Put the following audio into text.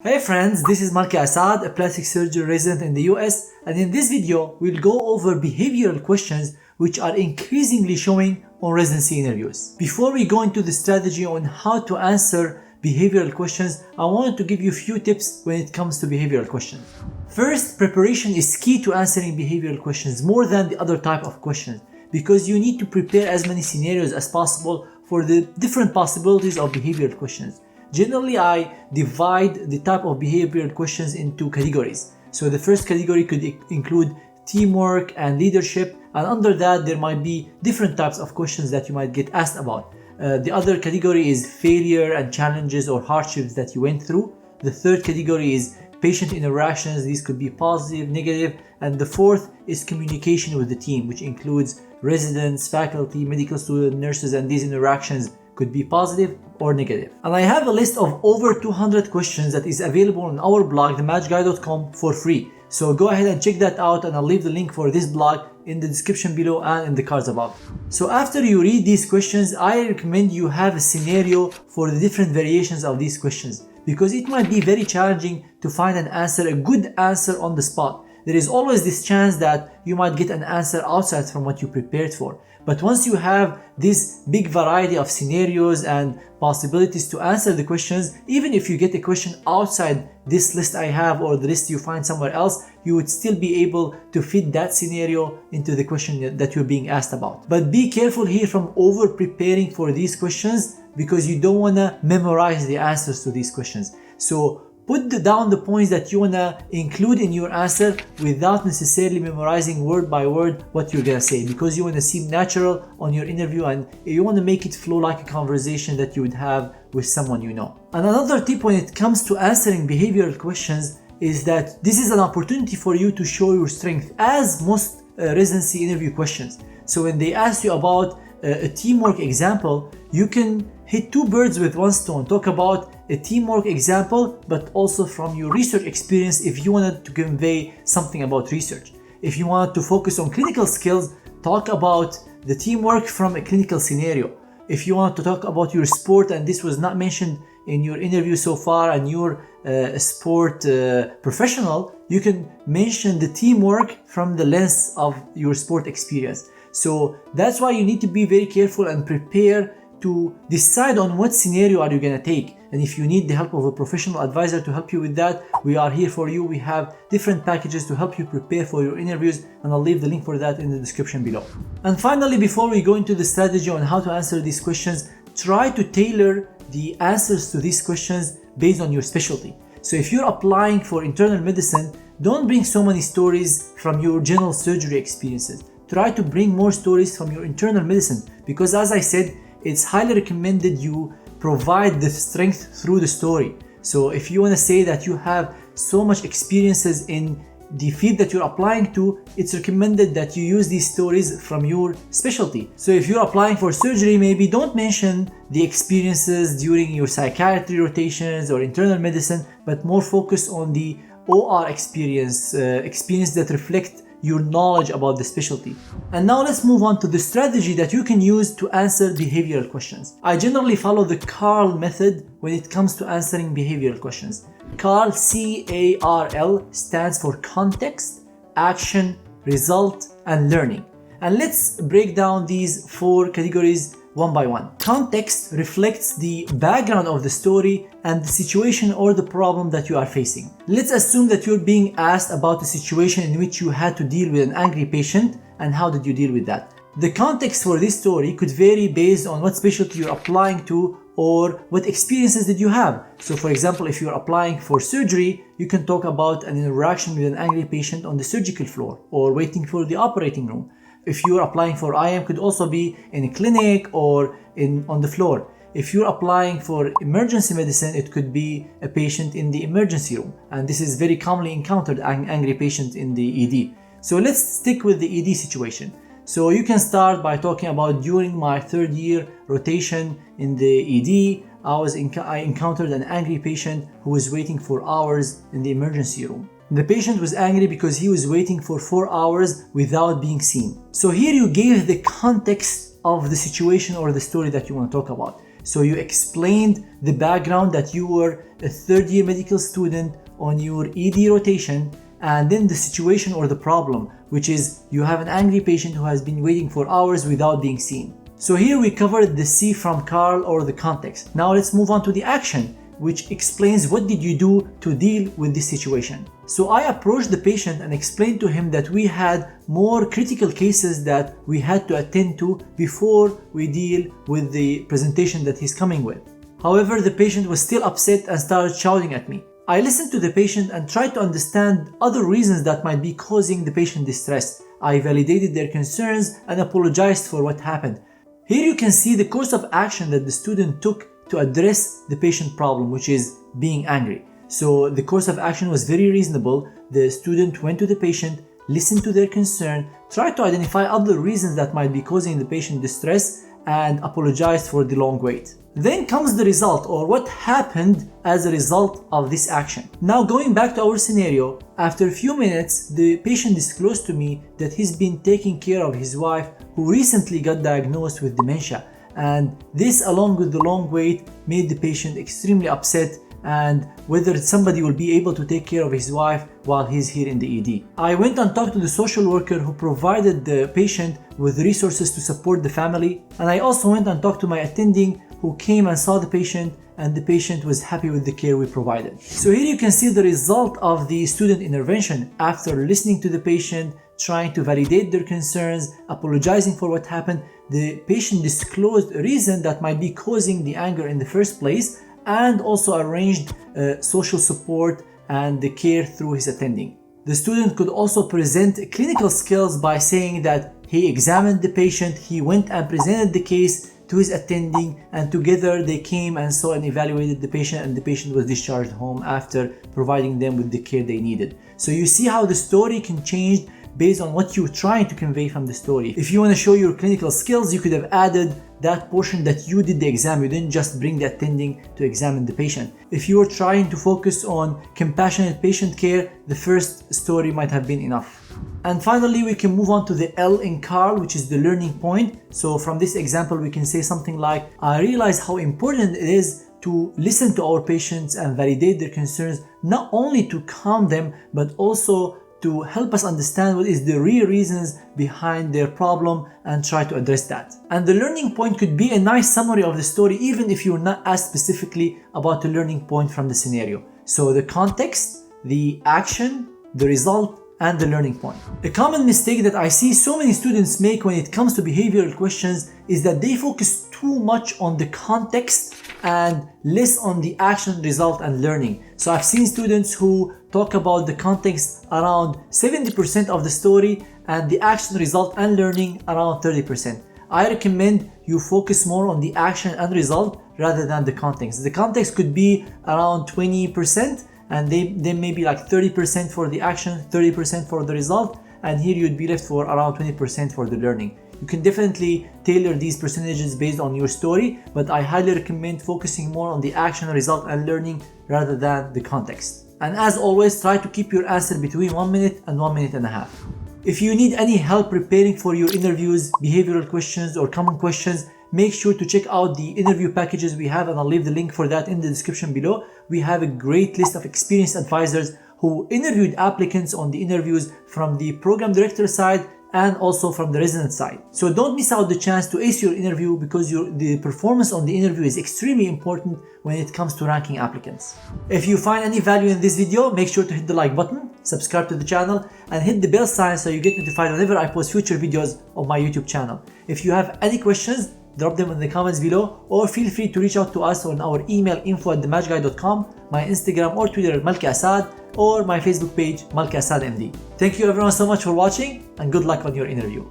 Hey friends, this is Malki Assad, a plastic surgery resident in the US, and in this video we'll go over behavioral questions which are increasingly showing on residency interviews. Before we go into the strategy on how to answer behavioral questions, I wanted to give you a few tips when it comes to behavioral questions. First, preparation is key to answering behavioral questions more than the other type of questions, because you need to prepare as many scenarios as possible for the different possibilities of behavioral questions. Generally, I divide the type of behavioral questions into categories. So the first category could include teamwork and leadership, and under that there might be different types of questions that you might get asked about. The other category is failure and challenges or hardships that you went through. The third category is patient interactions. These could be positive, negative, and the fourth is communication with the team, which includes residents, faculty, medical students, nurses, and these interactions could be positive or negative. And I have a list of over 200 questions that is available on our blog, thematchguy.com, for free. So go ahead and check that out, and I'll leave the link for this blog in the description below and in the cards above. So after you read these questions, I recommend you have a scenario for the different variations of these questions, because it might be very challenging to find an answer, a good answer on the spot. There is always this chance that you might get an answer outside from what you prepared for. But once you have this big variety of scenarios and possibilities to answer the questions, even if you get a question outside this list I have or the list you find somewhere else, you would still be able to fit that scenario into the question that you're being asked about. But be careful here from over preparing for these questions, because you don't want to memorize the answers to these questions. So put down the points that you want to include in your answer without necessarily memorizing word by word what you're going to say, because you want to seem natural on your interview and you want to make it flow like a conversation that you would have with someone you know. And another tip when it comes to answering behavioral questions is that this is an opportunity for you to show your strength, as most residency interview questions. So when they ask you about a teamwork example, you can hit two birds with one stone. Talk about a teamwork example, but also from your research experience if you wanted to convey something about research. If you wanted to focus on clinical skills, talk about the teamwork from a clinical scenario. If you want to talk about your sport and this was not mentioned in your interview so far and you're a sport professional, you can mention the teamwork from the lens of your sport experience. So that's why you need to be very careful and prepare to decide on what scenario are you going to take. And if you need the help of a professional advisor to help you with that, we are here for you. We have different packages to help you prepare for your interviews, and I'll leave the link for that in the description below. And finally, before we go into the strategy on how to answer these questions, try to tailor the answers to these questions based on your specialty. So if you're applying for internal medicine, don't bring so many stories from your general surgery experiences. Try to bring more stories from your internal medicine, because as I said, it's highly recommended you provide the strength through the story. So if you want to say that you have so much experiences in the field that you're applying to, it's recommended that you use these stories from your specialty. So if you're applying for surgery, maybe don't mention the experiences during your psychiatry rotations or internal medicine, but more focus on the OR experience that reflect your knowledge about the specialty. And now let's move on to the strategy that you can use to answer behavioral questions. I generally follow the CARL method when it comes to answering behavioral questions. CARL, C-A-R-L, stands for context, action, result, and learning. And let's break down these four categories one by one. Context reflects the background of the story and the situation or the problem that you are facing. Let's assume that you're being asked about a situation in which you had to deal with an angry patient, and how did you deal with that? The context for this story could vary based on what specialty you're applying to or what experiences did you have. So for example, if you're applying for surgery, you can talk about an interaction with an angry patient on the surgical floor or waiting for the operating room. If you're applying for IM, could also be in a clinic or on the floor. If you're applying for emergency medicine, it could be a patient in the emergency room. And this is very commonly encountered, angry patient in the ED. So let's stick with the ED situation. So you can start by talking about during my third year rotation in the ED, I encountered an angry patient who was waiting for hours in the emergency room. The patient was angry because he was waiting for 4 hours without being seen. So here you gave the context of the situation or the story that you want to talk about. So you explained the background that you were a third-year medical student on your ED rotation, and then the situation or the problem, which is you have an angry patient who has been waiting for hours without being seen. So here we covered the C from Carl, or the context. Now let's move on to the action, which explains what did you do to deal with this situation. So I approached the patient and explained to him that we had more critical cases that we had to attend to before we deal with the presentation that he's coming with. However, the patient was still upset and started shouting at me. I listened to the patient and tried to understand other reasons that might be causing the patient distress. I validated their concerns and apologized for what happened. Here you can see the course of action that the student took to address the patient problem, which is being angry. So the course of action was very reasonable. The student went to the patient, listened to their concern, tried to identify other reasons that might be causing the patient distress, and apologized for the long wait. Then comes the result, or what happened as a result of this action. Now going back to our scenario, after a few minutes, the patient disclosed to me that he's been taking care of his wife who recently got diagnosed with dementia. And this, along with the long wait, made the patient extremely upset and whether somebody will be able to take care of his wife while he's here in the ED. I went and talked to the social worker who provided the patient with resources to support the family, and I also went and talked to my attending who came and saw the patient, and the patient was happy with the care we provided. So here you can see the result of the student intervention. After listening to the patient, trying to validate their concerns, apologizing for what happened, the patient disclosed a reason that might be causing the anger in the first place, and also arranged social support and the care through his attending. The student could also present clinical skills by saying that he examined the patient, he went and presented the case to his attending, and together they came and saw and evaluated the patient, and the patient was discharged home after providing them with the care they needed. So you see how the story can change based on what you're trying to convey from the story. If you want to show your clinical skills, you could have added that portion that you did the exam. You didn't just bring the attending to examine the patient. If you were trying to focus on compassionate patient care, the first story might have been enough. And finally, we can move on to the L in Carl, which is the learning point. So from this example, we can say something like, I realize how important it is to listen to our patients and validate their concerns, not only to calm them, but also to help us understand what is the real reasons behind their problem and try to address that. And the learning point could be a nice summary of the story, even if you're not asked specifically about the learning point from the scenario. So the context, the action, the result, and the learning point. A common mistake that I see so many students make when it comes to behavioral questions is that they focus too much on the context and less on the action, result, and learning. So I've seen students who talk about the context around 70% of the story and the action, result, and learning around 30%. I recommend you focus more on the action and result rather than the context. The context could be around 20%, and then maybe like 30% for the action, 30% for the result, and here you'd be left for around 20% for the learning. You can definitely tailor these percentages based on your story, but I highly recommend focusing more on the action, result, and learning rather than the context. And as always, try to keep your answer between 1 minute and 1 minute and a half. If you need any help preparing for your interviews, behavioral questions, or common questions, make sure to check out the interview packages we have, and I'll leave the link for that in the description below. We have a great list of experienced advisors who interviewed applicants on the interviews from the program director side and also from the resident side. So don't miss out the chance to ace your interview, because the performance on the interview is extremely important when it comes to ranking applicants. If you find any value in this video, make sure to hit the like button, subscribe to the channel, and hit the bell sign so you get notified whenever I post future videos on my YouTube channel. If you have any questions, drop them in the comments below, or feel free to reach out to us on our email info@thematchguy.com, my Instagram or Twitter at Malki Assad, or my Facebook page Malki Assad MD. Thank you everyone so much for watching, and good luck on your interview.